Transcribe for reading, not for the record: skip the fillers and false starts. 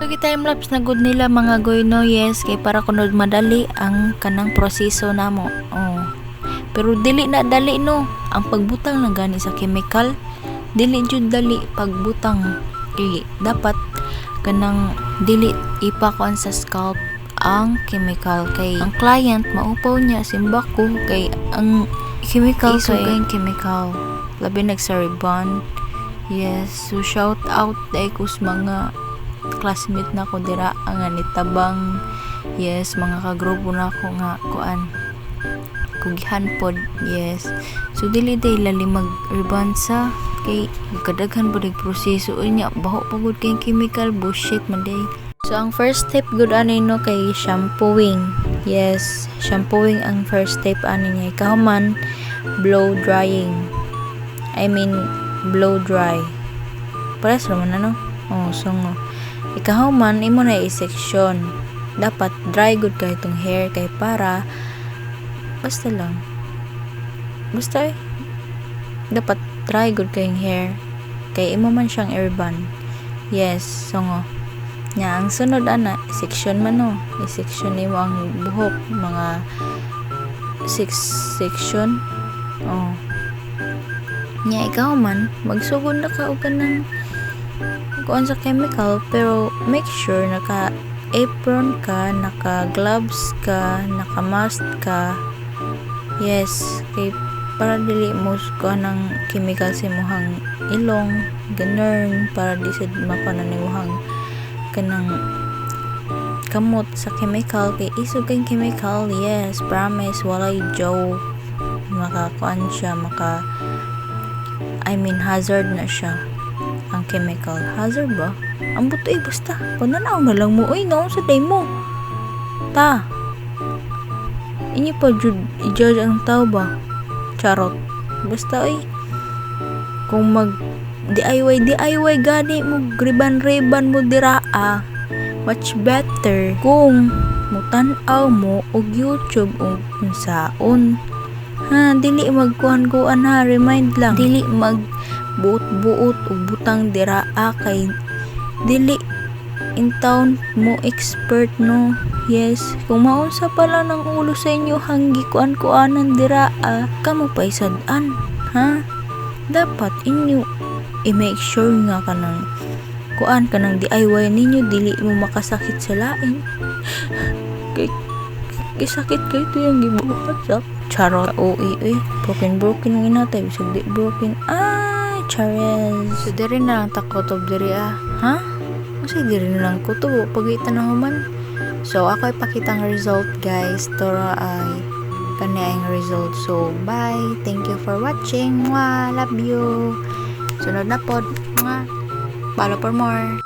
Lagi timelapse na good nila mga goyno, yes, kay para kunod madali ang kanang proseso namo. Oh. Pero dili na dali no, ang pagbutang na gani sa chemical, dili jud dali pagbutang. Kay dapat kanang dili ipakuan sa scalp ang chemical, kay ang client maupaw niya simba ko kay ang chemical kay chemical labi nagsa-rebond. Yes, so shout out dai ko sa mga classmate na ko dira nga nitabang. Yes, mga kagrupo na ko nga kuan kugihan pod. Yes, so dili day lali mag-rebond sa kay kadaghan pod ang proseso niya, baho pagod kay chemical, bullshit man day. So ang first step good ani no kay shampooing. Yes, shampooing ang first step ani niya. Ikahuman blow drying, blow dry. Pares naman ano? Oh, so nga. Ikahuman imo na i-section. Dapat dry good kay itong hair kay para basta lang. Basta dapat dry good kay hair kay imo man siyang i-rebond. Yes, so nga. Nya ang sunod ana, section man no. I-section nimo ang buhok, mga 6 section. Oh. Nya ikaw man magsugod na ka og kanang kuan sa chemical, pero make sure naka apron ka, naka gloves ka, naka mask ka. Yes, kay para dili mo kuan ng chemical sa imong ilong, ganern, para di sad makuan na imong kanang kamot sa chemical, kay isog kay chemical. Yes, promise walay joke, makakuan siya, hazard na siya ang chemical. Hazard ba? Ang buto basta pananaw na lang mo no sa day mo ta inyo pa jud i-judge ang tao ba, charot. Basta kung mag DIY gani mo, riban mo dira much better kung mutan-aw mo og YouTube o unsaon. Dili magkuhan-kuhan remind lang. Dili mag buot-buot o butang dira kay dili in town mo expert no. Yes, kung maunsa pala ng ulo sa inyo hanggi kuan-kuanan dira kamo pa isadan. Dapat inyo i-make sure nga kanang kuan kanang DIY ninyo dili mo makasakit sa lain. kay sakit kay ito yung gibuhat sa charot. Broken ang inatay bisag di broken. Charles. So diri na lang ta kutob diri kasi diri na lang kutob pagitan na human. So ako ipakita ang result guys, tora ay kani ang result. So bye, thank you for watching. Love you. Sunod na pod. Follow for more.